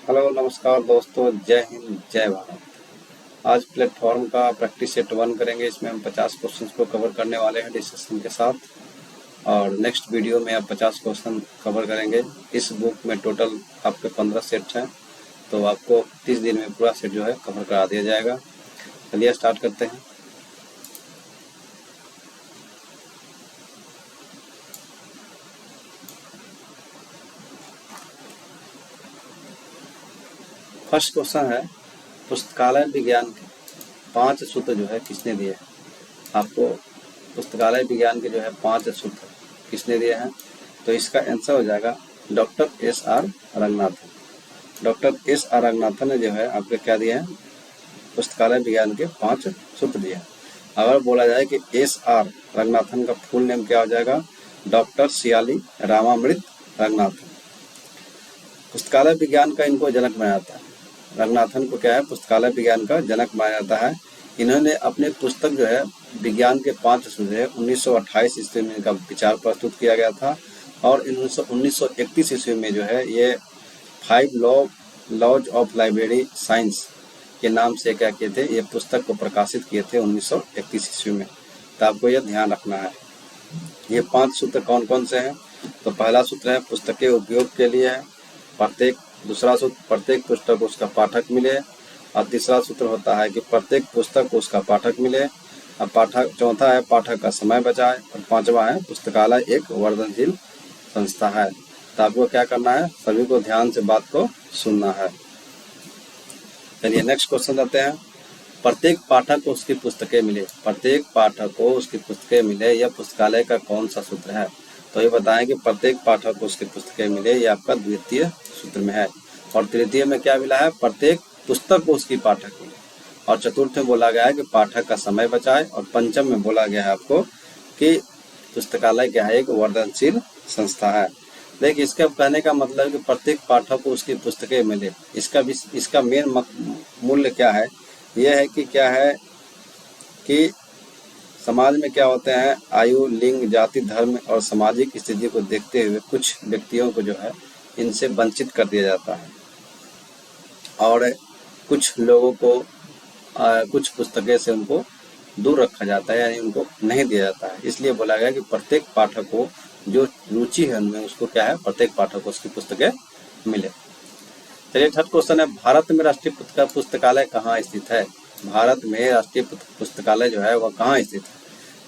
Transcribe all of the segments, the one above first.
Hello नमस्कार दोस्तों, जय हिंद जय भारत। आज प्लेटफॉर्म का प्रैक्टिस सेट 1 करेंगे। इसमें हम 50 क्वेश्चंस को कवर करने वाले हैं डिस्कशन के साथ, और नेक्स्ट वीडियो में आप 50 क्वेश्चन कवर करेंगे। इस बुक में टोटल आपके 15 सेट्स हैं, तो आपको 30 दिन में पूरा सेट जो है कवर करा दिया जाएगा। चलिए स्टार्ट करते हैं। फर्स्ट क्वेश्चन है, पुस्तकालय विज्ञान के 5 सूत्र जो है किसने दिए हैं। आपको पुस्तकालय विज्ञान के जो है 5 सूत्र किसने दिए हैं, तो इसका आंसर हो जाएगा doctor SR. Ranganathan. Doctor SR. Ranganathan ने जो है आपके क्या दिए हैं, पुस्तकालय विज्ञान के 5 सूत्र दिए हैं। अगर बोला जाए कि एस.आर. रंगनाथन का फुल नेम क्या हो जाएगा, डॉक्टर सियाली रामामृत रंगनाथन। पुस्तकालय विज्ञान का इनको जनक माना जाता है। रंगनाथन को क्या है, पुस्तकालय विज्ञान का जनक माना जाता है। इन्होंने अपने पुस्तक जो है विज्ञान के 5 सूत्र है 1928 ईस्वी में इनका विचार प्रस्तुत किया गया था, और 1931 ईस्वी में जो है ये 5 लॉज ऑफ लाइब्रेरी साइंस के नाम से क्या किए थे, ये पुस्तक को प्रकाशित किए थे 1931 ईस्वी में। तो आपको यह ध्यान रखना है। ये 5 सूत्र कौन कौन से हैं, तो पहला सूत्र है पुस्तक के उपयोग के लिए है। दूसरा सूत्र प्रत्येक पुस्तक को उसका पाठक मिले, और तीसरा सूत्र होता है कि प्रत्येक पुस्तक को उसका पाठक मिले, और चौथा है पाठक का समय बचाए, और पांचवा है पुस्तकालय एक वर्धनशील संस्था है। तो आपको क्या करना है, सभी को ध्यान से बात को सुनना है। चलिए नेक्स्ट क्वेश्चन आते हैं। प्रत्येक पाठक को उसकी पुस्तकें मिले, प्रत्येक पाठक को उसकी पुस्तकें मिले, यह पुस्तकालय का कौन सा सूत्र है। तो ये बताएं कि प्रत्येक पाठक को उसकी पुस्तकें मिले, ये आपका द्वितीय सूत्र में है। और तृतीय में क्या मिला है, प्रत्येक पुस्तक को उसकी पाठक मिले। और चतुर्थ में बोला गया है कि पाठक का समय बचाए, और पंचम में बोला गया है आपको कि पुस्तकालय क्या है, एक वर्धनशील संस्था है। देखिए, इसका कहने का मतलब है कि प्रत्येक पाठक को उसकी पुस्तकें मिले। इसका मेन मूल्य क्या है, यह है कि क्या है कि समाज में क्या होते हैं, आयु, लिंग, जाति, धर्म और सामाजिक स्थिति को देखते हुए कुछ व्यक्तियों को जो है इनसे वंचित कर दिया जाता है, और कुछ लोगों को कुछ पुस्तकें से उनको दूर रखा जाता है, यानी उनको नहीं दिया जाता है। इसलिए बोला गया कि प्रत्येक पाठक को जो रुचि है उनमें, उसको क्या है, प्रत्येक पाठक को उसकी पुस्तकें मिले। चलिए थर्ड क्वेश्चन है, भारत में राष्ट्रीय पुस्तकालय कहाँ स्थित है। भारत में राष्ट्रीय पुस्तकालय जो है वह कहाँ स्थित है,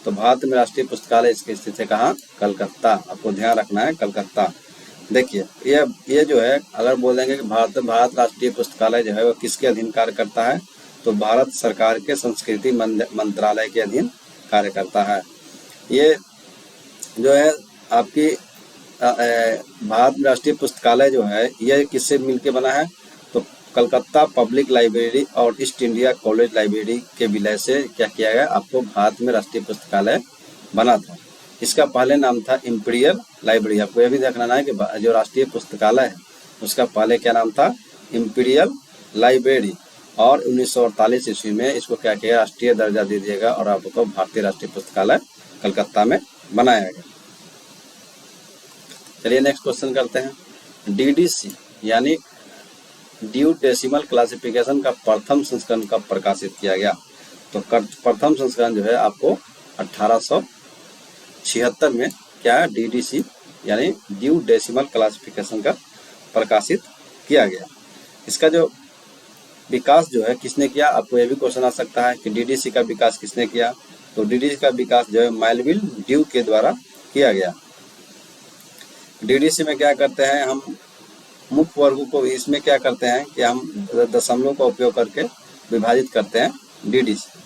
तो भारत में राष्ट्रीय पुस्तकालय इसके स्थित है कहाँ, कलकत्ता। आपको ध्यान रखना है, कलकत्ता। देखिए, ये जो है अगर बोलेंगे कि भारत राष्ट्रीय पुस्तकालय जो है वह किसके अधीन कार्य करता है, तो भारत सरकार के संस्कृति मंत्रालय के अधीन कार्य करता है। ये जो है आपकी भारत राष्ट्रीय पुस्तकालय जो है यह किससे मिलकर बना है, तो कलकत्ता पब्लिक लाइब्रेरी और ईस्ट इंडिया कॉलेज लाइब्रेरी के विलय से क्या किया गया, आपको भारत में राष्ट्रीय पुस्तकालय बना था। इसका पहले नाम था इंपीरियल लाइब्रेरी। आपको यह भी देखना है कि जो राष्ट्रीय पुस्तकालय है उसका पहले क्या नाम था, इंपीरियल लाइब्रेरी, और 1948 ईस्वी में इसको क्या किया, राष्ट्रीय दर्जा दे दिएगा, और आपको भारतीय राष्ट्रीय पुस्तकालय कलकत्ता में बनाया गया। चलिए नेक्स्ट क्वेश्चन करते हैं। डीडीसी यानी ड्यू डेसिमल क्लासिफिकेशन का प्रथम संस्करण कब प्रकाशित किया गया, तो प्रथम संस्करण जो है आपको 1876 में क्या है, डीडीसी यानी ड्यू डेसिमल क्लासिफिकेशन का प्रकाशित किया गया। इसका जो विकास जो है किसने किया, आपको यह भी क्वेश्चन आ सकता है कि डीडीसी का विकास किसने किया, तो डीडीसी का विकास जो है मेलविल ड्यू के द्वारा किया गया। डीडीसी में क्या करते हैं, हम मुख्य वर्गों को इसमें क्या करते हैं कि हम दशमलव का उपयोग करके विभाजित करते हैं डीडीसी,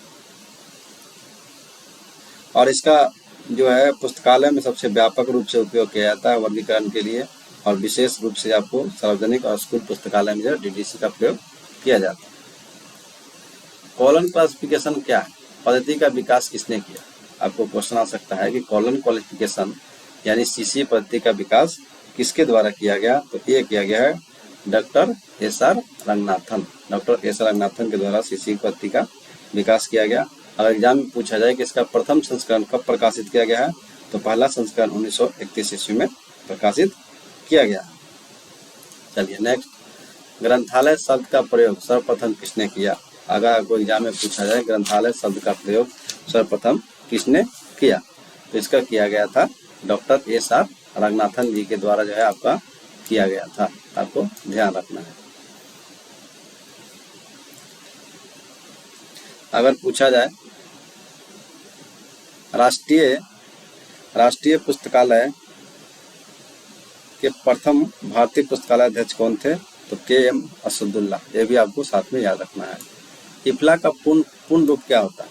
और इसका जो है पुस्तकालय में सबसे व्यापक रूप से उपयोग किया जाता है वर्गीकरण के लिए, और विशेष रूप से आपको सार्वजनिक और स्कूल पुस्तकालय में जो डीडीसी का प्रयोग किया जाता है। कॉलन क्लासिफिकेशन क्या है, पद्धति का विकास किसने किया। आपको क्वेश्चन आ सकता है कि कॉलन क्लासिफिकेशन यानी सीसी पद्धति का विकास किसके द्वारा किया गया, तो ये किया गया है doctor SR. Ranganathan. Doctor SR. Ranganathan के द्वारा सीसी पद्धति का विकास किया गया। अगर एग्जाम में पूछा जाए कि इसका प्रथम संस्करण कब प्रकाशित किया गया है, तो पहला संस्करण 1931 ईस्वी में प्रकाशित किया गया। चलिए नेक्स्ट, ग्रंथालय शब्द का प्रयोग सर्वप्रथम किसने किया? अगर कोई एग्जाम में पूछा जाए ग्रंथालय शब्द का प्रयोग सर्वप्रथम किसने किया, तो इसका किया गया था डॉक्टर एस.आर. रंगनाथन जी के द्वारा जो है आपका किया गया था। आपको ध्यान रखना है। अगर पूछा जाए राष्ट्रीय पुस्तकालय के प्रथम भारतीय पुस्तकालय अध्यक्ष कौन थे? तो के.एम. असदुल्ला। ये भी आपको साथ में याद रखना है। इफ्ला का पूर्ण रूप क्या होता है?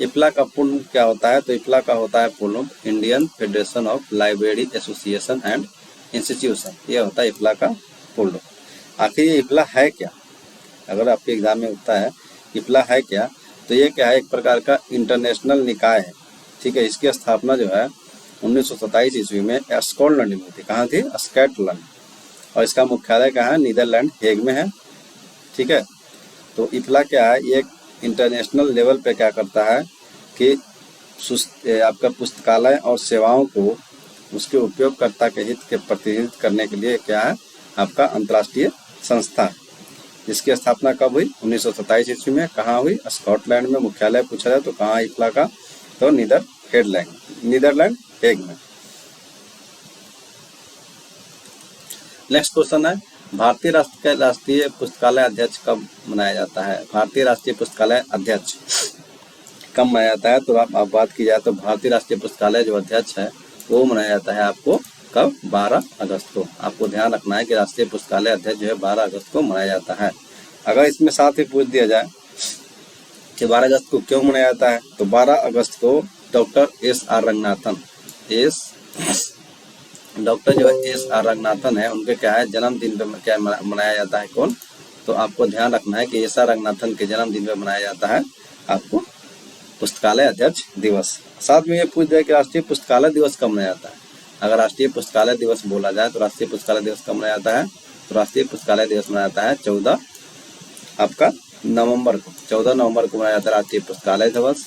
इफ्ला का पूर्ण रूप क्या होता है? तो इफ्ला का होता है पूर्ण रूप Indian federation of library association and institution. ये होता है इफ्ला का पूर्ण रूप। आखिर ये इफ्ला है क्या? अगर आपके एग्जाम में उठता है इफ्ला है क्या, तो ये क्या है? एक प्रकार का इंटरनेशनल निकाय है, ठीक है। इसकी स्थापना जो है 1927 ईस्वी में स्कॉटलैंड में हुई थी। कहाँ थी? स्कॉटलैंड। और इसका मुख्यालय कहाँ है? नीदरलैंड हेग में है, ठीक है। तो इफ्ला क्या है? ये इंटरनेशनल लेवल पे क्या करता है कि आपका पुस्तकालय और सेवाओं को उसके उपयोगकर्ता के हित के प्रतिनिधित्व करने के लिए क्या है? आपका अंतर्राष्ट्रीय संस्था है। इसकी स्थापना कब हुई? 1927 ईस्वी में। कहाँ हुई? स्कॉटलैंड में। मुख्यालय पूछा जाए तो कहाँ इफ्ला का? तो नीदरलैंड हेग में। नेक्स्ट क्वेश्चन है, भारतीय राष्ट्रीय पुस्तकालय अध्यक्ष कब मनाया जाता है? भारतीय राष्ट्रीय पुस्तकालय अध्यक्ष कब मनाया जाता है? तो आप बात की जाए तो भारतीय राष्ट्रीय पुस्तकालय जो अध्यक्ष है वो मनाया जाता है आपको कब? 12 अगस्त को। आपको ध्यान रखना है कि राष्ट्रीय पुस्तकालय अध्यक्ष जो है 12 अगस्त को मनाया जाता है। अगर इसमें साथ ही पूछ दिया जाए कि 12 अगस्त को क्यों मनाया जाता है, तो 12 अगस्त को डॉक्टर एस.आर. रंगनाथन है, उनके क्या है? जन्मदिन पे क्या मनाया जाता है? कौन? तो आपको ध्यान रखना है कि एस.आर. रंगनाथन के जन्मदिन पे मनाया जाता है आपको पुस्तकालय अध्यक्ष दिवस। साथ में ये पूछ दिया कि राष्ट्रीय पुस्तकालय दिवस कब मनाया जाता है? अगर राष्ट्रीय पुस्तकालय दिवस बोला जाए तो राष्ट्रीय पुस्तकालय दिवस कब मनाया जाता है? तो राष्ट्रीय पुस्तकालय दिवस मनाया जाता है 14 नवंबर को। 14 नवंबर को मनाया जाता है राष्ट्रीय पुस्तकालय दिवस।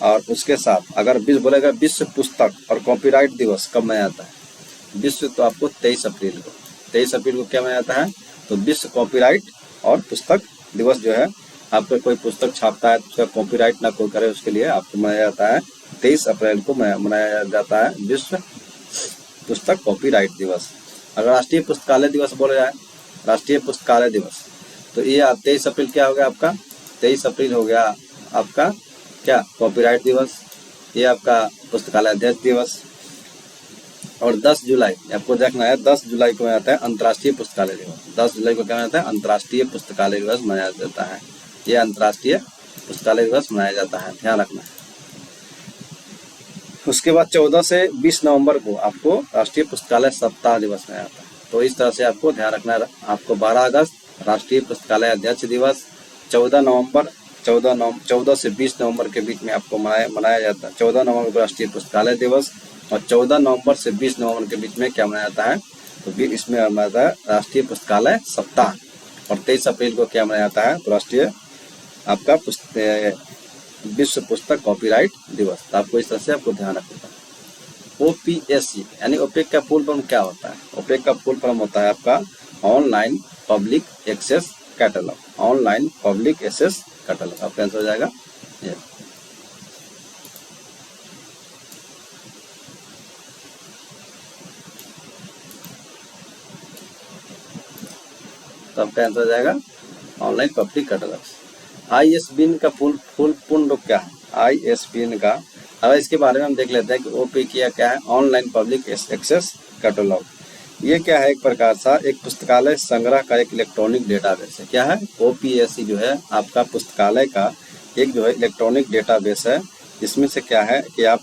और उसके साथ अगर बोलेगा विश्व पुस्तक और कॉपीराइट दिवस कब मनाया जाता है? विश्व तो आपको 23 अप्रैल को। 23 अप्रैल को क्या मनाया जाता है? तो विश्व कॉपीराइट और पुस्तक दिवस जो है, आपका कोई पुस्तक छापता है तो उसका कॉपीराइट ना कोई करे, उसके लिए आपको मनाया जाता है 23 अप्रैल को मनाया जाता है विश्व पुस्तक कॉपीराइट दिवस। अगर राष्ट्रीय पुस्तकालय दिवस बोला जाए, राष्ट्रीय पुस्तकालय दिवस, तो ये 23 अप्रैल क्या हो गया आपका? 23 अप्रैल हो गया आपका क्या? कॉपीराइट दिवस। ये आपका पुस्तकालय अध्यक्ष दिवस। और 10 जुलाई आपको देखना है, 10 जुलाई को मनाया जाता है अंतर्राष्ट्रीय पुस्तकालय दिवस। 10 जुलाई को क्या मनाया जाता है? अंतर्राष्ट्रीय पुस्तकालय दिवस मनाया जाता है। ये अंतर्राष्ट्रीय पुस्तकालय दिवस मनाया जाता है, ध्यान रखना है। उसके बाद 14 से 20 नवंबर को आपको राष्ट्रीय पुस्तकालय सप्ताह दिवस मनाया जाता है। तो इस तरह से आपको ध्यान रखना है। आपको 12 अगस्त राष्ट्रीय पुस्तकालय अध्यक्ष दिवस, 14 से 20 नवंबर के बीच में आपको मनाया जाता है 14 नवंबर को राष्ट्रीय पुस्तकालय दिवस, और 14 नवंबर से 20 नवंबर के बीच में क्या मनाया जाता है? तो इसमें मनाया जाता है राष्ट्रीय पुस्तकालय सप्ताह। और 23 अप्रैल को क्या मनाया जाता है? तो राष्ट्रीय आपका विश्व पुस्तक कॉपीराइट दिवस। तो आपको इस तरह से आपको ध्यान रखना है। OPSC यानी ओपेक का फुल फॉर्म क्या होता है? ओपेक का फुल फॉर्म होता है आपका online public access catalogue. Online public access catalogue आपका आंसर हो जाएगा ये। तो आपका आंसर हो जाएगा ऑनलाइन पब्लिक कैटलॉग। ISBN का पूर्ण रूप क्या है? ISBN का, अगर इसके बारे में हम देख लेते हैं कि OP क्या है? Online public access catalogue. ये क्या है? एक प्रकार सा एक पुस्तकालय संग्रह का एक इलेक्ट्रॉनिक डेटाबेस है। क्या है? OPSC जो है आपका पुस्तकालय का एक जो है इलेक्ट्रॉनिक डेटाबेस है। इसमें से क्या है कि आप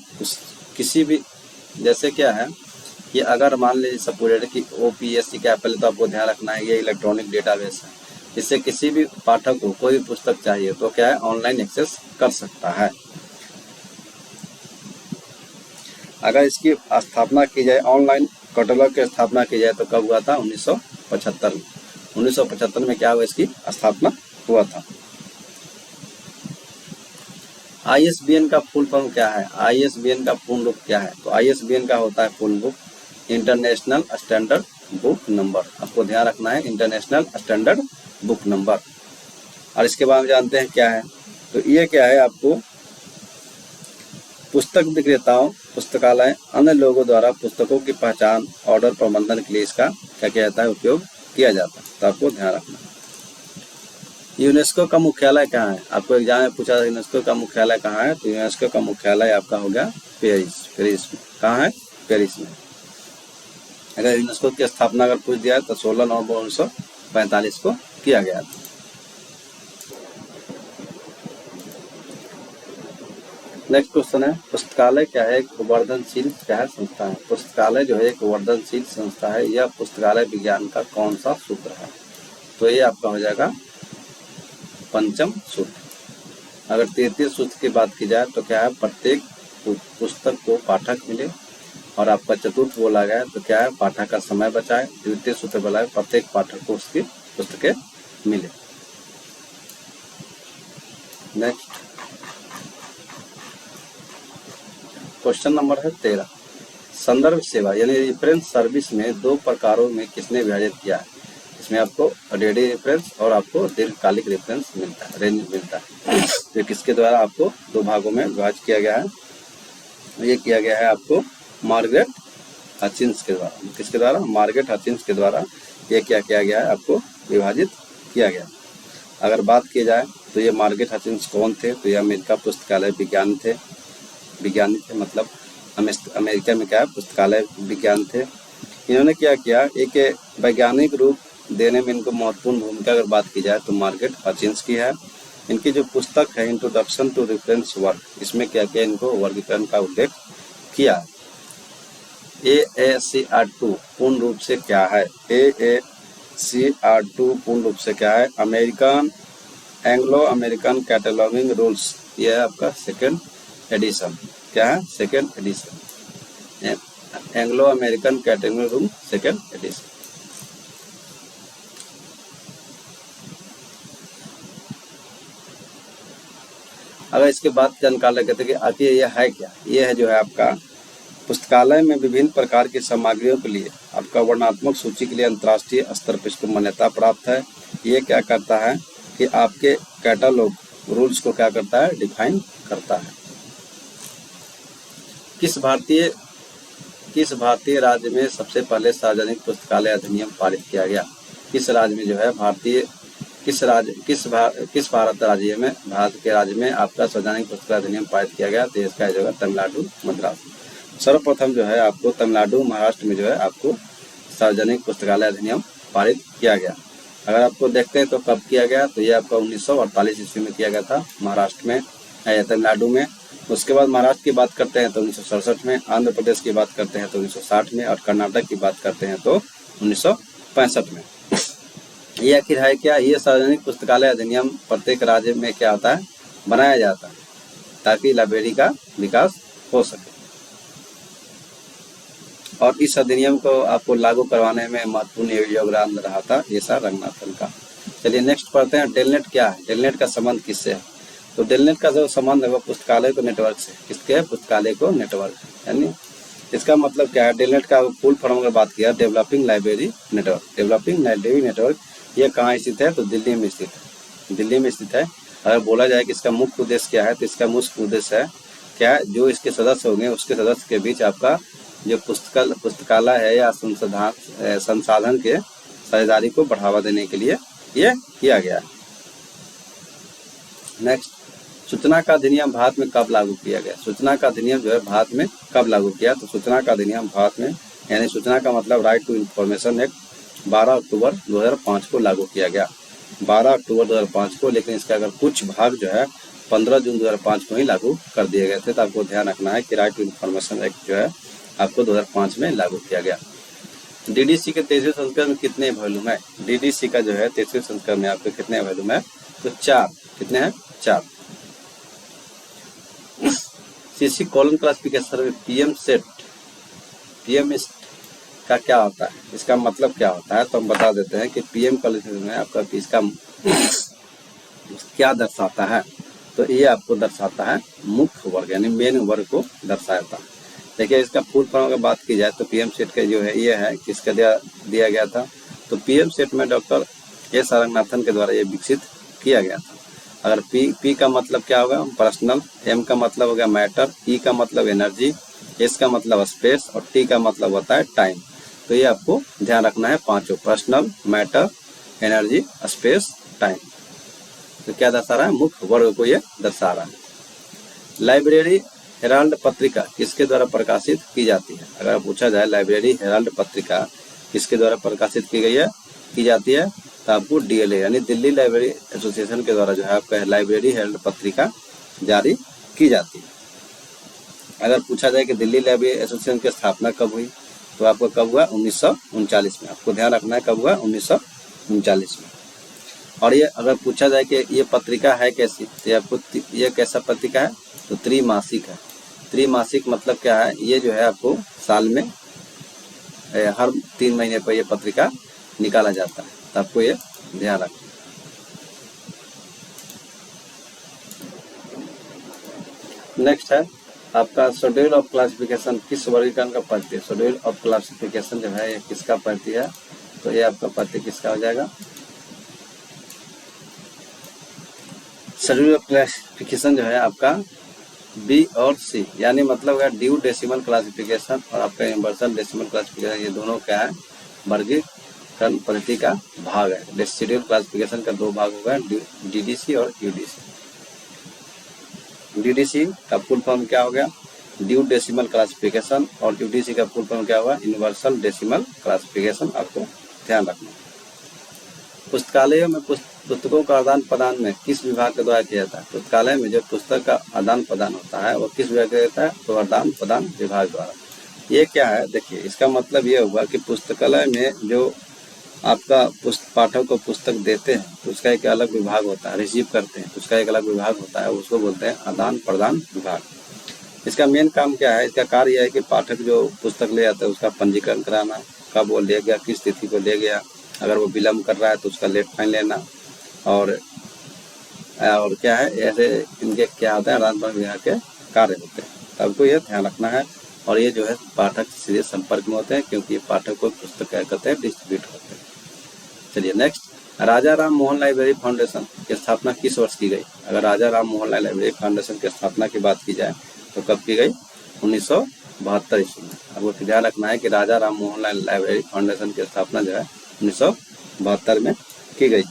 किसी भी, जैसे क्या है कि अगर मान लीजिए सपोज कि OPSC क्या है, पहले तो आपको ध्यान रखना है ये इलेक्ट्रॉनिक डेटाबेस है। इससे किसी भी पाठक को कोई पुस्तक चाहिए तो क्या है? ऑनलाइन एक्सेस कर सकता है। अगर इसकी स्थापना की जाए, ऑनलाइन कैटलॉग की स्थापना की जाए तो कब हुआ था? 1975 में। 1975 में क्या हुआ? इसकी स्थापना हुआ था। ISBN का फुल फॉर्म क्या है? ISBN का पूर्ण रूप क्या है? तो ISBN का होता है पूर्ण रूप इंटरनेशनल स्टैंडर्ड बुक नंबर, आपको ध्यान रखना है इंटरनेशनल स्टैंडर्ड बुक नंबर। और इसके बाद में जानते हैं क्या है, तो ये क्या है, आपको पुस्तक विक्रेताओं, पुस्तकालय, अन्य लोगों द्वारा पुस्तकों की पहचान, ऑर्डर, प्रबंधन के लिए इसका क्या किया जाता है, उपयोग किया जाता है। तो आपको ध्यान रखना। यूनेस्को का मुख्यालय कहाँ है, आपको एग्जाम में पूछा था यूनेस्को का मुख्यालय कहाँ है, तो यूनेस्को का मुख्यालय आपका हो गया पेरिस। पेरिस में कहाँ है, पेरिस में। अगर यूनेस्को की स्थापना अगर पूछ दिया है तो 16 नवंबर 1945 को किया गया था। नेक्स्ट क्वेश्चन है, पुस्तकालय क्या है, एक वर्धनशील क्या है संस्था है। पुस्तकालय जो है एक वर्धनशील संस्था है। यह पुस्तकालय विज्ञान का कौन सा सूत्र है, तो ये आपका हो जाएगा पंचम सूत्र। अगर तृतीय सूत्र की बात की जाए तो क्या है, प्रत्येक पुस्तक को पाठक मिले। और आपका चतुर्थ बोला गया तो क्या है, पाठक का समय बचाए। द्वितीय सूत्र बोला है प्रत्येक पाठक को उसकी पुस्तकें मिले। नेक्स्ट क्वेश्चन नंबर है 13, संदर्भ सेवा यानी रेफरेंस सर्विस में दो प्रकारों में किसने विभाजित किया है। इसमें आपको रेडी रेफरेंस और आपको दीर्घकालिक रेफरेंस मिलता है, रेंज मिलता है। जो किसके द्वारा आपको दो भागों में विभाजित किया गया है, ये किया गया है आपको मार्गरेट हचिंस के द्वारा। किसके द्वारा, मार्गरेट हचिंस के द्वारा ये क्या किया गया है, आपको विभाजित किया गया। अगर बात की जाए तो ये मार्गरेट हचिंस कौन थे, तो ये अमेरिका पुस्तकालय विज्ञानी थे, मतलब अमेरिका में क्या है पुस्तकालय विज्ञान थे। इन्होंने क्या किया, एक वैज्ञानिक रूप देने में इनको महत्वपूर्ण भूमिका अगर बात की जाए तो मार्गरेट हचिंस की है। इनकी जो पुस्तक है इंट्रोडक्शन टू रेफरेंस वर्क, इसमें क्या किया, इनको वर्गीकरण का उल्लेख किया। AACR2 पूर्ण रूप से क्या है, AACR2 पूर्ण रूप से क्या है, एंग्लो अमेरिकन कैटलॉगिंग रूल्स। यह है आपका सेकेंड एडिशन। क्या है, second edition, Anglo American cataloguing rule second edition. अगर इसके बाद जानकारी लेते हैं कि आखिर यह है क्या, यह है जो है आपका पुस्तकालय में विभिन्न प्रकार की सामग्रियों के लिए आपका वर्णनात्मक सूची के लिए अंतर्राष्ट्रीय स्तर पर इसको मान्यता प्राप्त है। ये क्या करता है कि आपके कैटलॉग रूल्स को क्या करता है, डिफाइन करता है। किस भारतीय राज्य में सबसे पहले सार्वजनिक पुस्तकालय अधिनियम पारित किया गया। किस राज्य में जो है किस भारत राज्य में, भारत के राज्य में आपका सार्वजनिक पुस्तकालय अधिनियम पारित किया गया, तो इसका जो है तमिलनाडु, मद्रास। सर्वप्रथम जो है आपको तमिलनाडु, महाराष्ट्र में जो है आपको सार्वजनिक पुस्तकालय अधिनियम पारित किया गया। अगर आपको देखते हैं तो कब किया गया, तो ये आपका 1948 ईस्वी में किया गया था महाराष्ट्र में या तमिलनाडु में। उसके बाद महाराष्ट्र की बात करते हैं तो 1967 में, आंध्र प्रदेश की बात करते हैं तो 1960 में, और कर्नाटक की बात करते हैं तो 1965 में। ये आखिर है क्या, ये सार्वजनिक पुस्तकालय अधिनियम प्रत्येक राज्य में क्या होता है, बनाया जाता है ताकि लाइब्रेरी का विकास हो सके। और इस अधिनियम को आपको लागू करवाने में महत्वपूर्ण योगदान रहा था ये सर रंगनाथन का। चलिए नेक्स्ट पढ़ते हैं, टेलनेट क्या है, टेलनेट का संबंध किससे है। तो टेलनेट का जो संबंध है वो पुस्तकालय को नेटवर्क से, किसके, पुस्तकालय को नेटवर्क, यानी इसका मतलब क्या है, टेलनेट का फुल फॉर्म अगर बात किया, developing library network. Developing library network ये कहाँ स्थित है, तो दिल्ली में स्थित है, दिल्ली में स्थित है। अगर बोला जाए कि इसका मुख्य उद्देश्य क्या है, तो इसका मुख्य उद्देश्य है क्या है, जो इसके सदस्य होंगे उसके सदस्य के बीच आपका जो पुस्तकालय है या संसाधन के साझेदारी को बढ़ावा देने के लिए ये किया गया। नेक्स्ट, सूचना का अधिनियम भारत में कब लागू किया गया। सूचना का अधिनियम जो है भारत में कब लागू किया, तो सूचना का अधिनियम भारत में, यानी सूचना का मतलब राइट टू इंफॉर्मेशन एक्ट 12 अक्टूबर 2005 को लागू किया गया, 12 अक्टूबर 2005 को। लेकिन इसका अगर कुछ भाग जो है 15 जून 2005 को ही लागू कर दिए गए थे। तो आपको ध्यान रखना है कि राइट टू इंफॉर्मेशन एक्ट जो है आपको 2005 में लागू किया गया। डीडीसी के 23वें संस्करण में कितने वॉल्यूम है, डीडीसी का जो है 23वें संस्करण में आपके कितने वॉल्यूम है, तो 4। कितने हैं, 4। सीसी कॉलम क्लासिफिकेशन में पीएम सेट का क्या होता है, इसका मतलब क्या होता है, तो हम बता देते हैं कि पीएम क्लासिफिकेशन में आपका इसका क्या दर्शाता है, तो ये आपको दर्शाता है मुख्य वर्ग यानी मेन वर्ग को दर्शाता है। देखिए इसका फुल फॉर्म अगर बात की जाए तो पीएम सेट का जो है ये है किसका दिया गया था, तो पीएम सेट में डॉक्टर एस रंगनाथन के द्वारा ये विकसित किया गया था। अगर पी का मतलब क्या होगा, पर्सनल, एम का मतलब हो गया मैटर, ई का मतलब एनर्जी, एस का मतलब स्पेस और टी का मतलब होता है टाइम। तो ये आपको ध्यान रखना है पांचों, personal, matter, energy, space, time. तो क्या दर्शा रहा है, मुख्य वर्ग को ये दर्शा रहा है। लाइब्रेरी हेराल्ड पत्रिका किसके द्वारा प्रकाशित की जाती है, अगर पूछा जाए लाइब्रेरी हेराल्ड पत्रिका किसके द्वारा प्रकाशित की गई है, की जाती है, तो आपको डीएलए यानी दिल्ली लाइब्रेरी एसोसिएशन के द्वारा जो है आपका लाइब्रेरी हेराल्ड पत्रिका जारी की जाती है। अगर पूछा जाए कि दिल्ली लाइब्रेरी एसोसिएशन की स्थापना कब हुई, तो आपको कब हुआ, 1939 में। आपको ध्यान रखना है कब हुआ, 1939 में। और ये अगर पूछा जाए कि ये पत्रिका है कैसी, तो आपको ये कैसा पत्रिका है, तो त्रिमासिक है। त्रिमासिक मतलब क्या है, ये जो है आपको साल में हर 3 महीने पर ये पत्रिका निकाला जाता है, तो आपको ये ध्यान रखना। नेक्स्ट है आपका शेड्यूल ऑफ क्लासिफिकेशन किस वर्गीकरण का पढ़ती है, शेड्यूल ऑफ क्लासिफिकेशन जो है ये किसका पढ़ती है, तो ये आपका पढ़ती किसका हो जाएगा, शेड्यूल ऑफ क्लासिफिकेशन जो है आपका बी और सी, यानी मतलब है ड्यू डेसिमल क्लासिफिकेशन और आपका यूनिवर्सल डेसिमल क्लासिफिकेशन, ये दोनों क्या है, वर्गीकरण पद्धति का भाग है। शेड्यूल क्लासिफिकेशन का दो भाग होगा, डीडीसी और यूडीसी। डीडीसी का फुल फॉर्म क्या हो गया, ड्यू डेसिमल क्लासिफिकेशन, और यूडीसी का फुल फॉर्म क्या हुआ, यूनिवर्सल डेसिमल क्लासिफिकेशन। आपको ध्यान रखना। पुस्तकालयों में पुस्तकों का आदान प्रदान में किस विभाग के द्वारा किया जाता है, पुस्तकालय में जो पुस्तक का आदान प्रदान होता है वो किस विभाग का है, तो आदान प्रदान विभाग द्वारा। ये क्या है, देखिए इसका मतलब ये होगा कि पुस्तकालय में जो आपका पाठक को पुस्तक देते हैं तो उसका एक अलग विभाग होता है, रिसीव करते हैं तो उसका एक अलग विभाग होता है, उसको बोलते हैं आदान प्रदान विभाग। इसका मेन काम क्या है, इसका कार्य यह है कि पाठक जो पुस्तक ले आता है उसका पंजीकरण कराना, कब वो ले गया, किस तिथि को ले गया, अगर वो विलम्ब कर रहा है तो उसका लेट फाइन लेना, और क्या है, ऐसे इनके क्या होता है, आदान प्रदान विभाग के कार्य होते हैं। तो आपको यह ध्यान रखना है। और ये जो है पाठक सीधे संपर्क में होते हैं, क्योंकि ये पाठक को पुस्तक क्या करते हैं, डिस्ट्रीब्यूट करते हैं। चलिए नेक्स्ट, राजा राम मोहन लाइब्रेरी फाउंडेशन की स्थापना किस वर्ष की गई, अगर राजा राम मोहन लाइब्रेरी फाउंडेशन की स्थापना की बात की जाए तो कब की गई, 1972 ईस्वी में। आपको ध्यान रखना है कि राजा राम मोहन लाइब्रेरी फाउंडेशन की स्थापना जो है 1972 में की गई।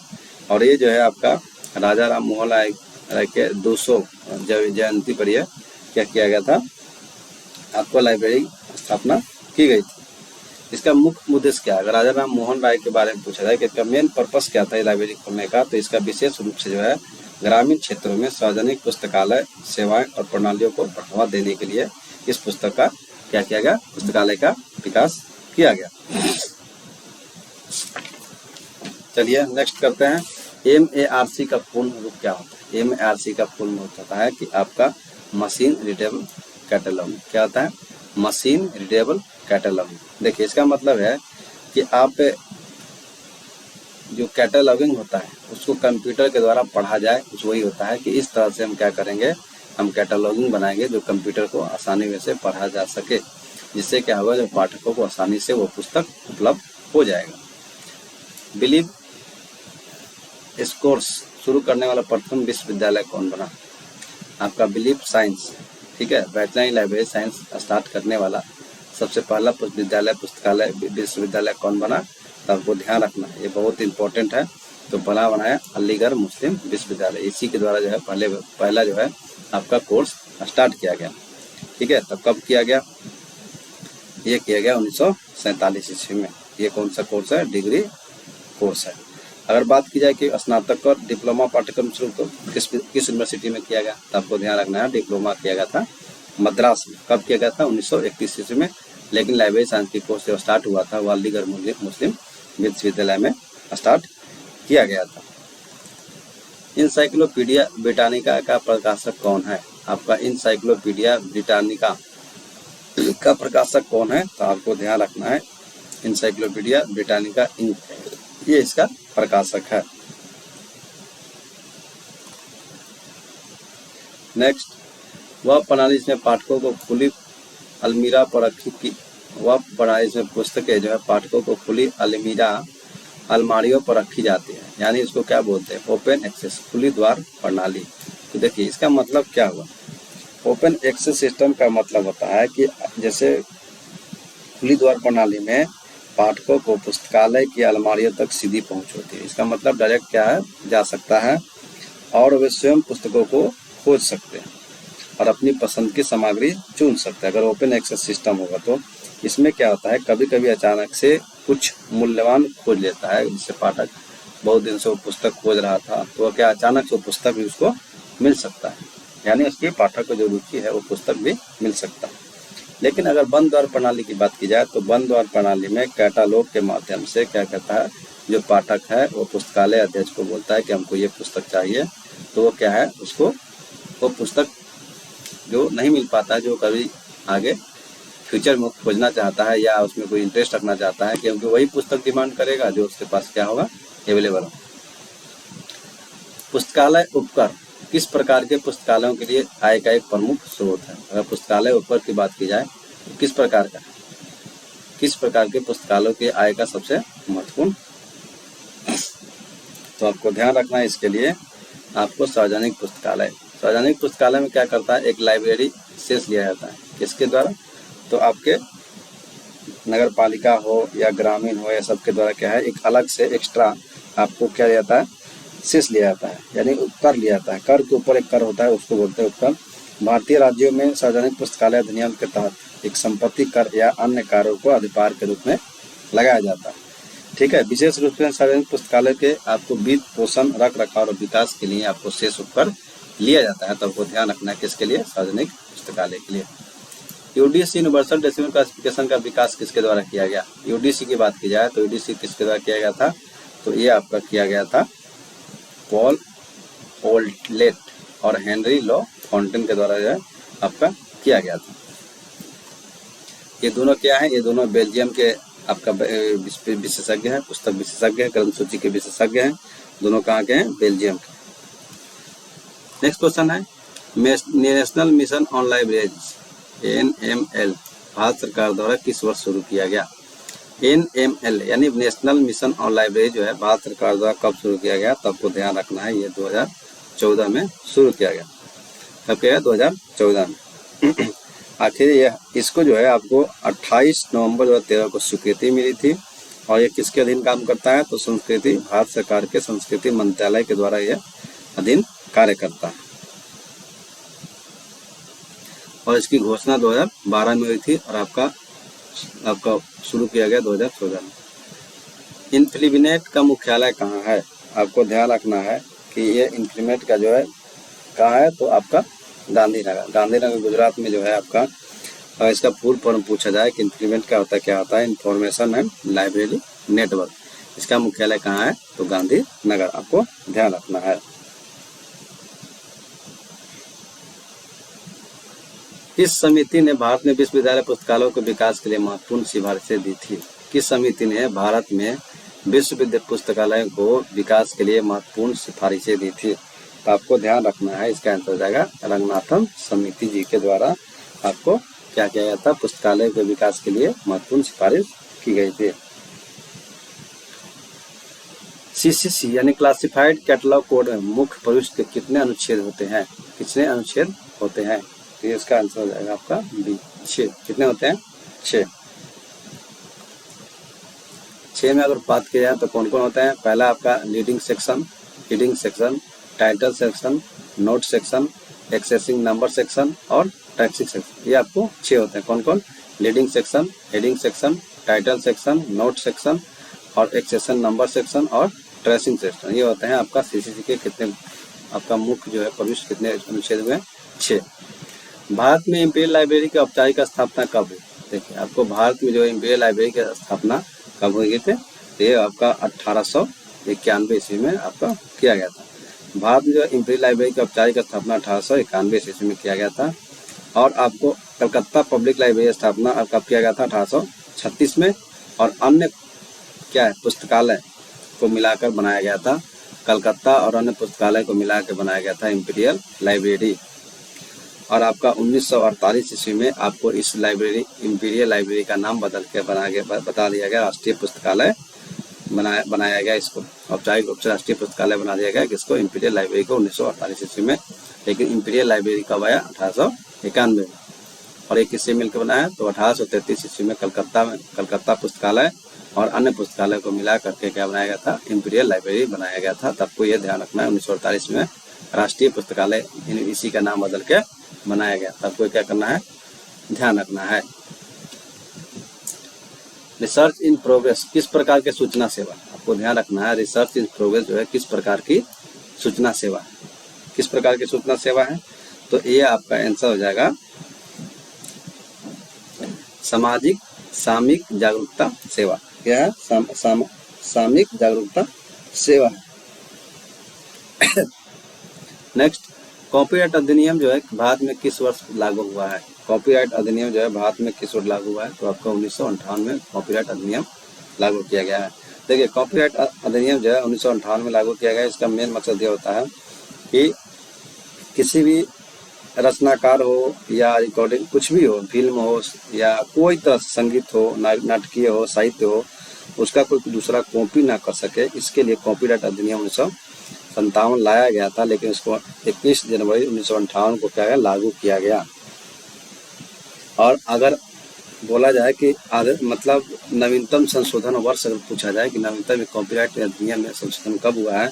और ये जो है आपका राजा राम मोहन राय के 200 जयंती पर यह क्या किया गया था, आपको लाइब्रेरी स्थापना की गई थी। इसका मुख्य उद्देश्य क्या है, अगर राजा राम मोहन राय के बारे में पूछा जाए कि इसका मेन पर्पस क्या था लाइब्रेरी खोलने का, तो इसका विशेष रूप से जो है ग्रामीण क्षेत्रों में सार्वजनिक पुस्तकालय सेवाएं और प्रणालियों को बढ़ावा देने के लिए इस पुस्तक का क्या किया गया, पुस्तकालय का विकास किया गया। चलिए नेक्स्ट करते हैं, MARC का पूर्ण रूप क्या होता है। MARC का पूर्ण रूप होता है कि आपका मशीन रीडेबल कैटलॉग। क्या होता है, मशीन रीडेबल कैटलॉग। देखिए इसका मतलब है कि आप जो कैटलॉगिंग होता है उसको कंप्यूटर के द्वारा पढ़ा जाए, वही होता है कि इस तरह से हम क्या करेंगे, हम कैटलॉगिंग बनाएंगे जो कंप्यूटर को आसानी में से पढ़ा जा सके, जिससे क्या होगा, जो पाठकों को आसानी से वो पुस्तक उपलब्ध हो जाएगा। बिलीव इस कोर्स शुरू करने वाला प्रथम विश्वविद्यालय कौन बना, आपका बिलीव साइंस, ठीक है, वेटनरी लाइब्रेरी साइंस स्टार्ट करने वाला सबसे पहला विद्यालय पुस्तकालय विश्वविद्यालय कौन बना, तो आपको ध्यान रखना है, ये बहुत इंपॉर्टेंट है। तो बनाया अलीगढ़ मुस्लिम विश्वविद्यालय, इसी के द्वारा जो है पहला जो है आपका कोर्स स्टार्ट किया गया, ठीक है। तब कब किया गया, ये किया गया 1947 ईस्वी में। ये कौन सा कोर्स है, डिग्री कोर्स है। अगर बात की जाए कि स्नातक और डिप्लोमा पाठ्यक्रम शुरू तो किस यूनिवर्सिटी में किया गया, तो आपको ध्यान रखना है डिप्लोमा किया गया था मद्रास में। कब किया गया था, 1931 ईस्वी में। लेकिन लाइब्रेरी साइंस की कोर्स जो स्टार्ट हुआ था वो अलीगढ़ मुस्लिम विश्वविद्यालय में स्टार्ट किया गया था। इंसाइक्लोपीडिया ब्रिटानिका का प्रकाशक कौन है, आपका इंसाइक्लोपीडिया ब्रिटानिका का प्रकाशक कौन है, तो आपको ध्यान रखना है इंसाइक्लोपीडिया ब्रिटानिका इंक, ये इसका प्रकाशक है। नेक्स्ट, वह प्रणाली जिसमें पाठकों को खुली अलमीरा पर रखी की वह पढ़ाई इसमें पुस्तकें जो है पाठकों को खुली अलमीरा अलमारियों पर रखी जाती है, यानी इसको क्या बोलते हैं, ओपन एक्सेस, खुली द्वार प्रणाली। तो देखिए इसका मतलब क्या हुआ, ओपन एक्सेस सिस्टम का मतलब होता है कि जैसे खुली द्वार प्रणाली में पाठकों को पुस्तकालय की अलमारियों तक सीधी पहुंच होती है। इसका मतलब डायरेक्ट क्या है, जा सकता है और वे स्वयं पुस्तकों को खोज सकते हैं और अपनी पसंद की सामग्री चुन सकते हैं अगर ओपन एक्सेस सिस्टम होगा। तो इसमें क्या होता है, कभी कभी अचानक से कुछ मूल्यवान खोज लेता है, जिससे पाठक बहुत दिन से वो पुस्तक खोज रहा था, तो वह क्या अचानक से वो पुस्तक भी उसको मिल सकता है, यानी उसकी पाठक को जो रुचि है वो पुस्तक भी मिल सकता है। लेकिन अगर बंद द्वार प्रणाली की बात की जाए तो बंद द्वार प्रणाली में कैटालॉग के माध्यम से क्या कहता है, जो पाठक है वो पुस्तकालय अध्यक्ष को बोलता है कि हमको ये पुस्तक चाहिए, तो वो क्या है, उसको वो पुस्तक जो नहीं मिल पाता है, जो कभी आगे फ्यूचर में खोजना चाहता है या उसमें कोई इंटरेस्ट रखना चाहता है, क्योंकि वही पुस्तक डिमांड करेगा जो उसके पास क्या होगा, अवेलेबल हो। पुस्तकालय उपकर किस प्रकार के पुस्तकालयों के लिए आय का एक प्रमुख स्रोत है। अगर पुस्तकालय उपकर की बात की जाए तो किस प्रकार के पुस्तकालयों के आय का सबसे महत्वपूर्ण, तो आपको ध्यान रखना है इसके लिए आपको सार्वजनिक पुस्तकालय में क्या करता है, एक लाइब्रेरी शेष लिया जाता है, किसके द्वारा, तो आपके नगर पालिका हो या ग्रामीण हो या सबके द्वारा क्या है, एक अलग से एक्स्ट्रा आपको क्या जाता है, शेष लिया जाता है, यानी उपकर लिया जाता है। कर के ऊपर एक कर होता है, उसको बोलते हैं उपकर। भारतीय राज्यों में सार्वजनिक पुस्तकालय अधिनियम के तहत एक संपत्ति कर या अन्य कार्यों को अधिभार के रूप में लगाया जाता है। ठीक है, विशेष रूप से सार्वजनिक पुस्तकालय के आपको वित्त पोषण रख रखाव और विकास के लिए आपको शेष उपकर लिया जाता है, तो आपको ध्यान रखना है किसके लिए, सार्वजनिक पुस्तकालय के लिए। यूडीसी यूनिवर्सल डेसिमल क्लासिफिकेशन का विकास किसके द्वारा किया गया। यूडीसी की बात की जाए तो यूडीसी किसके द्वारा किया गया था, तो ये आपका किया गया था पॉल ओल्टलेट और हेनरी लॉ फाउंटेन के द्वारा जो है आपका किया गया था। ये दोनों क्या है, ये दोनों बेल्जियम के आपका विशेषज्ञ हैं, पुस्तक विशेषज्ञ हैं, क्रम सूची के विशेषज्ञ हैं, दोनों कहाँ के हैं, बेल्जियम के। नेक्स्ट क्वेश्चन है, national mission on libraries NML Bharat सरकार द्वारा किस वर्ष शुरू किया गया। NML यानी नेशनल मिशन ऑन लाइब्रेरी जो है भारत सरकार द्वारा कब शुरू किया गया, तो आपको ध्यान रखना है, ये 2014 में शुरू किया गया। कब किया गया, 2014 में। आखिर यह इसको जो है आपको 28 नवंबर 2013 को स्वीकृति मिली थी और ये किसके अधीन काम करता है, तो संस्कृति भारत सरकार के संस्कृति मंत्रालय के द्वारा यह अधीन कार्य करता है और इसकी घोषणा 2012 में हुई थी और आपका शुरू किया गया 2014 में। इन्फ्लिबिनेट का मुख्यालय कहाँ है, आपको ध्यान रखना है कि ये इन्फ्लिबिनेट का जो है कहाँ है, तो आपका गांधीनगर गुजरात में जो है आपका। और इसका पूर्ण फॉर्म पूछा जाए कि इन्फ्लिबिनेट क्या होता है, इंफॉर्मेशन एंड लाइब्रेरी नेटवर्क। इसका मुख्यालय कहाँ है, तो गांधीनगर, आपको ध्यान रखना है। किस समिति ने भारत में विश्वविद्यालय पुस्तकालयों के विकास के लिए महत्वपूर्ण सिफारिशें दी थी। किस समिति ने भारत में विश्वविद्यालय पुस्तकालयों को विकास के लिए महत्वपूर्ण सिफारिशें दी थी, तो आपको ध्यान रखना है, इसका आंसर हो जाएगा रंगनाथन समिति जी के द्वारा आपको क्या किया गया था, पुस्तकालय के विकास के लिए महत्वपूर्ण सिफारिश की गई थी। CCC यानी क्लासिफाइड कैटलॉग कोड में मुख्य प्रविष्टि के कितने अनुच्छेद होते हैं, कितने अनुच्छेद होते हैं, तो इसका आंसर हो जाएगा आपका बी, 6। कितने होते हैं, 6। 6 में अगर बात की जाए तो कौन कौन होते हैं, पहला आपका leading section, title section, note section, accessing number section और टैक्सिंग सेक्शन। ये आपको 6 होते हैं। कौन कौन, leading section, heading section, title section, note section और एक्सेशन नंबर सेक्शन और ट्रेसिंग सेक्शन। ये होते हैं आपका CCC के कितने, आपका मुख्य जो है प्रविष्ट कितने अनुच्छेद हुए, 6। भारत में इंपीरियल लाइब्रेरी की औपचारिक स्थापना कब हुई। देखिए आपको भारत में जो इंपीरियल लाइब्रेरी की स्थापना कब हुई थी, तो ये आपका 1891 ईस्वी में आपका किया गया था। भारत में जो इंपीरियल लाइब्रेरी की औपचारिक स्थापना 1891 ईस्वी में किया गया था। और आपको कलकत्ता पब्लिक लाइब्रेरी स्थापना कब किया गया था, 1836 में। और अन्य क्या है, पुस्तकालय को मिलाकर बनाया गया था, कलकत्ता और अन्य पुस्तकालय को मिलाकर बनाया गया था इंपीरियल लाइब्रेरी। और आपका 1948 ईस्वी में आपको इस लाइब्रेरी इंपीरियल लाइब्रेरी का नाम बदल के बता दिया गया, राष्ट्रीय पुस्तकालय बनाया गया। इसको औपचारिक रूप से राष्ट्रीय पुस्तकालय बना दिया गया किसको, इंपीरियल लाइब्रेरी को 1948 ईस्वी में। लेकिन इंपीरियल लाइब्रेरी कब आया, 1891 में। और एक किससे मिलकर बनाया, तो 1833 ईस्वी में कलकत्ता पुस्तकालय और अन्य पुस्तकालय को मिला करके क्या बनाया गया था, इंपीरियल लाइब्रेरी बनाया गया था। तब को यह ध्यान रखना है 1948 में राष्ट्रीय पुस्तकालय इसी का नाम बदल के बनाया गया। तब को क्या करना है, ध्यान रखना है। रिसर्च इन प्रोग्रेस किस प्रकार के सूचना सेवा, आपको ध्यान रखना है। रिसर्च इन प्रोग्रेस जो है किस प्रकार की सूचना सेवा, किस प्रकार की सूचना सेवा है, तो ये आपका आंसर हो जाएगा सामाजिक सामयिक जागरूकता सेवा। क्या है, सामयिक जागरूकता सेवा है। नेक्स्ट, कॉपीराइट अधिनियम जो है भारत में किस वर्ष लागू हुआ है। कॉपीराइट अधिनियम जो है भारत में किस वर्ष लागू हुआ है, तो आपका 1958 में कॉपीराइट अधिनियम लागू किया गया है। देखिए, कॉपीराइट अधिनियम जो है 1958 में लागू किया गया। इसका मेन मकसद ये होता है कि किसी भी रचनाकार हो या रिकॉर्डिंग कुछ भी हो, फिल्म हो या कोई तरह संगीत हो, नाटकीय हो, साहित्य हो, उसका कोई दूसरा कॉपी ना कर सके, इसके लिए कॉपीराइट अधिनियम 1957 लाया गया था। लेकिन इसको 21 जनवरी 1958 को क्या गया, लागू किया गया। और अगर बोला जाए कि मतलब नवीनतम संशोधन वर्ष अगर पूछा जाए कि नवीनतम कॉपीराइट अधिनियम में संशोधन कब हुआ है,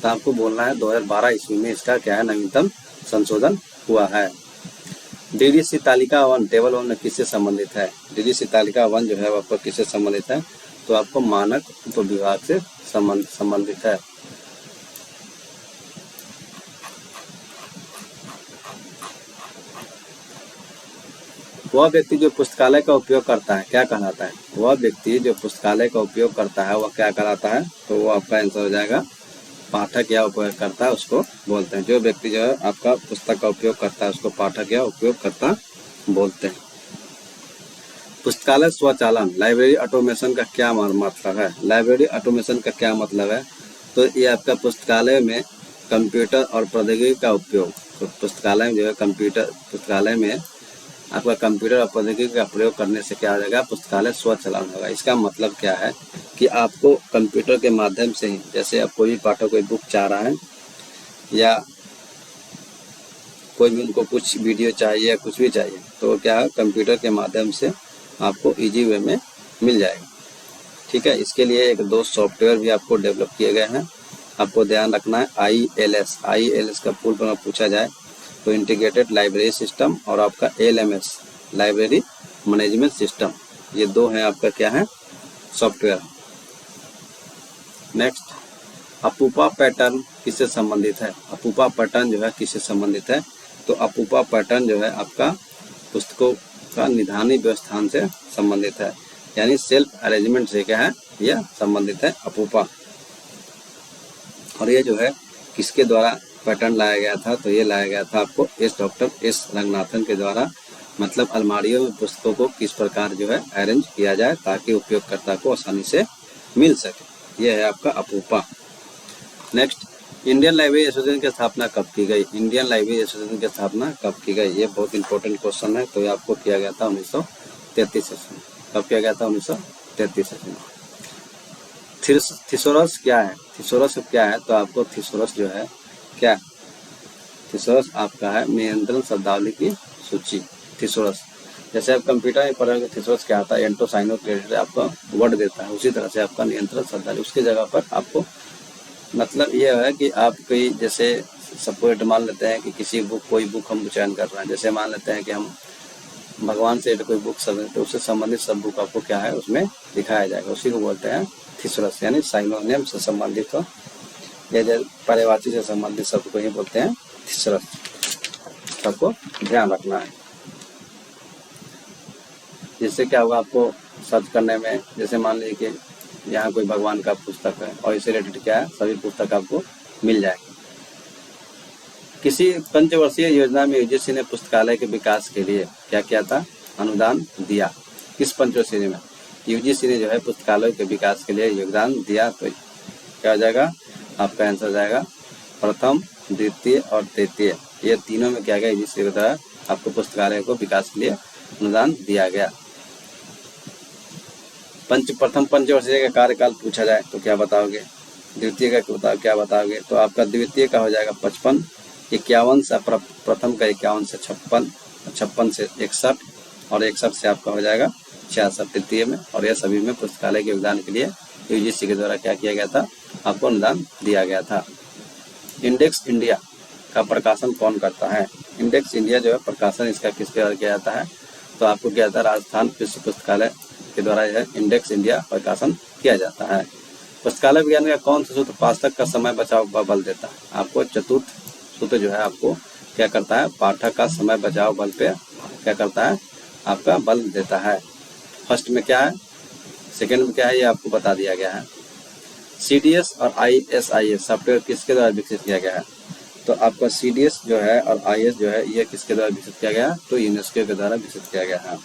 तो आपको बोलना है 2012 ईस्वी में इसका क्या है, नवीनतम संशोधन हुआ है। डीडीसी तालिका 1 टेबल 1 किससे संबंधित है। डीडीसी तालिका 1 जो है आपको किससे संबंधित है, तो आपको मानक उपविभाग से संबंधित है। वह व्यक्ति जो पुस्तकालय का उपयोग करता है क्या कहलाता है, वह व्यक्ति जो पुस्तकालय का उपयोग करता है वह क्या कहलाता है, तो वो आपका आंसर हो जाएगा पाठक या उपयोगकर्ता उसको बोलते हैं। जो व्यक्ति जो है आपका पुस्तक का उपयोग करता है उसको पाठक या उपयोगकर्ता बोलते हैं। पुस्तकालय स्वचालन लाइब्रेरी ऑटोमेशन का क्या मतलब है। लाइब्रेरी ऑटोमेशन का क्या मतलब है, तो ये आपका पुस्तकालय में कंप्यूटर और प्रौद्योगिकी का उपयोग, तो पुस्तकालय में जो है पुस्तकालय में आपका कंप्यूटर और प्रौद्योगिकी का प्रयोग करने से क्या हो जाएगा, पुस्तकालय स्वचालन होगा। इसका मतलब क्या है कि आपको कंप्यूटर के माध्यम से ही, जैसे अब कोई भी पाठक कोई बुक चाह रहा है या कोई भी उनको कुछ वीडियो चाहिए या कुछ भी चाहिए, तो क्या है कंप्यूटर के माध्यम से आपको इजी वे में मिल जाएगा। ठीक है, इसके लिए एक दो सॉफ्टवेयर भी आपको डेवलप किए गए हैं, आपको ध्यान रखना है। ILS का फुल फॉर्म पूछा जाए तो इंटीग्रेटेड लाइब्रेरी सिस्टम और आपका LMS लाइब्रेरी मैनेजमेंट सिस्टम, ये दो हैं आपका क्या है, सॉफ्टवेयर। नेक्स्ट, अपूपा पैटर्न किससे संबंधित है। अपूपा पैटर्न जो है किससे संबंधित है, तो अपूपा पैटर्न जो है आपका पुस्तकों का निधानी व्यवस्थान से संबंधित है, यानी सेल्फ अरेंजमेंट से क्या है, यह संबंधित है अपूपा। और ये जो है किसके द्वारा पैटर्न लाया गया था, तो ये लाया गया था आपको डॉक्टर एस रंगनाथन के द्वारा। मतलब अलमारियों में पुस्तकों को किस प्रकार जो है अरेंज किया जाए ताकि उपयोगकर्ता को आसानी से मिल सके, यह है आपका अपूपा। नेक्स्ट, इंडियन लाइब्रेरी एसोसिएशन की स्थापना कब की गई। इंडियन लाइब्रेरी एसोसिएशन की स्थापना कब की गई, ये बहुत इंपॉर्टेंट क्वेश्चन है। तो ये आपको किया गया था 1933 में। कब किया गया था, 1933 में। थिसोरस क्या है, थिसोरस क्या है, तो आपको थिसोरस जो है क्या, थिसोरस आपका है नियंत्रण शब्दावली की सूची। थिसोरस जैसे आप कंप्यूटर में पढ़ोगे थिसोरस क्या आता है, एंटो साइनो क्रेडिट आपका वर्ड देता है, उसी तरह से आपका नियंत्रण शब्दावली उसकी जगह पर आपको, मतलब ये है कि आप कोई जैसे सपोर्ट मान लेते हैं कि किसी बुक कोई बुक हम चयन कर रहे हैं, जैसे मान लेते हैं कि हम भगवान से कोई बुक सब तो उससे संबंधित सब बुक आपको क्या है उसमें दिखाया जाएगा, उसी को बोलते हैं थिसोरस, यानी साइनोनिम से संबंधित हो या पर्यायवाची से संबंधित शब्द को ही बोलते हैं थिसोरस। सबको ध्यान रखना है। जिससे क्या होगा आपको सर्च करने में, जैसे मान लीजिए कि यहाँ कोई भगवान का पुस्तक है और इससे रिलेटेड क्या है सभी पुस्तक आपको मिल जाएगी। किसी पंचवर्षीय योजना में यूजीसी ने पुस्तकालय के विकास के लिए क्या किया था, अनुदान दिया। किस पंचवर्षीय में यूजीसी ने जो है पुस्तकालय के विकास के लिए योगदान दिया, तो क्या हो जाएगा आपका आंसर जाएगा प्रथम, द्वितीय और तृतीय, ये तीनों में क्या गया यूजीसी के द्वारा आपको पुस्तकालय को विकास के लिए अनुदान दिया गया। प्रथम पंचवर्षीय का कार्यकाल पूछा जाए तो क्या बताओगे? द्वितीय का क्या बताओगे? तो आपका द्वितीय का हो जाएगा 55, 51 से प्रथम का 51 से 56, 56 से 61 और 61 से आपका हो जाएगा 66 तृतीय में। और यह सभी में पुस्तकालय के योगदान के लिए यूजीसी के द्वारा क्या किया गया था? आपको अनुदान दिया गया था। इंडेक्स इंडिया का प्रकाशन कौन करता है? इंडेक्स इंडिया जो है प्रकाशन इसका किसके द्वारा किया जाता है? तो आपको क्या जाता है? राजस्थान विश्व पुस्तकालय के द्वारा यह इंडेक्स इंडिया प्रकाशन किया जाता है। पुस्तकालय विज्ञान का कौन सा सूत्र पाठक का समय बचाव पर बल देता है? आपको चतुर्थ सूत्र जो है आपको क्या करता है? पाठक का समय बचाव बल पे क्या करता है? आपका बल देता है। फर्स्ट में क्या है, सेकंड में क्या है, ये आपको बता दिया गया है। CDS और ISIS सॉफ्टवेयर किसके द्वारा विकसित किया गया है? तो आपका CDS जो है और IS जो है ये किसके द्वारा विकसित किया गया है? तो यूनेस्को के द्वारा विकसित किया गया है।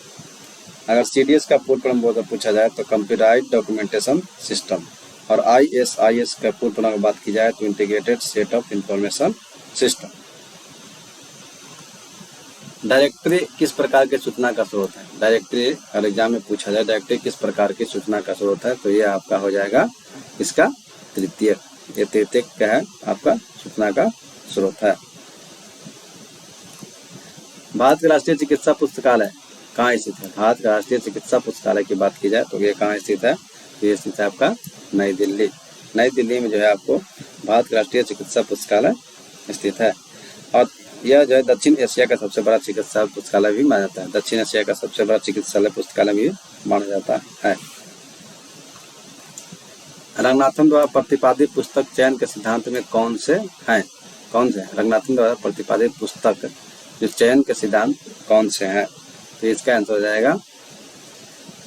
अगर CDS का पूर्ण फॉर्म पूछा जाए तो कंप्यूटराइज्ड डॉक्यूमेंटेशन सिस्टम, और ISIS का पूर्ण फॉर्म की बात की जाए तो integrated set of information system. Directory किस प्रकार के सूचना का स्रोत है? डायरेक्टरी अगर एग्जाम में पूछा जाए डायरेक्टरी किस प्रकार की सूचना का स्रोत है, तो ये आपका हो जाएगा इसका तृतीय। ये तृतीय क्या है? आपका सूचना का स्रोत है। भारत का राष्ट्रीय चिकित्सा पुस्तकालय कहाँ स्थित है? भारत का राष्ट्रीय चिकित्सा पुस्तकालय की बात की जाए तो ये कहाँ स्थित है? तो ये स्थित है आपका नई दिल्ली। नई दिल्ली में जो है आपको भारत का राष्ट्रीय चिकित्सा पुस्तकालय स्थित है। और यह जो है दक्षिण एशिया का सबसे बड़ा चिकित्सा पुस्तकालय भी माना जाता है। दक्षिण एशिया का सबसे बड़ा चिकित्सालय पुस्तकालय भी माना जाता है। रंगनाथन द्वारा प्रतिपादित पुस्तक चयन के सिद्धांत में कौन से हैं? कौन से? रंगनाथन द्वारा प्रतिपादित पुस्तक जो चयन के सिद्धांत कौन से हैं? तो इसका आंसर हो जाएगा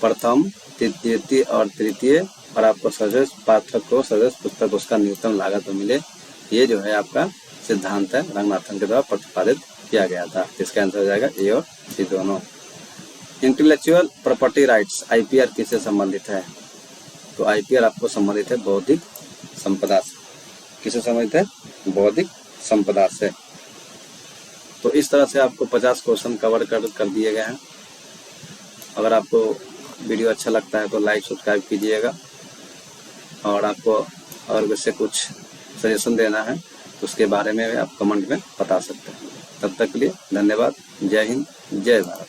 प्रथम, द्वितीय और तृतीय, और आपको सर्वश्रेष्ठ पाठक को सर्वश्रेष्ठ पुस्तक उसका न्यूनतम लागत मिले। ये जो है आपका सिद्धांत है रंगनाथन के द्वारा प्रतिपादित किया गया था। इसका आंसर हो जाएगा ए और सी दोनों। इंटेलेक्चुअल प्रॉपर्टी राइट्स IPR किससे संबंधित है? तो IPR आपको संबंधित है बौद्धिक संपदा से। किससे संबंधित है? बौद्धिक संपदा से। तो इस तरह से आपको 50 क्वेश्चन कवर कर दिए गए हैं। अगर आपको वीडियो अच्छा लगता है तो लाइक सब्सक्राइब कीजिएगा, और आपको अगर वैसे कुछ सजेशन देना है तो उसके बारे में आप कमेंट में बता सकते हैं। तब तक के लिए धन्यवाद। जय हिंद, जय भारत।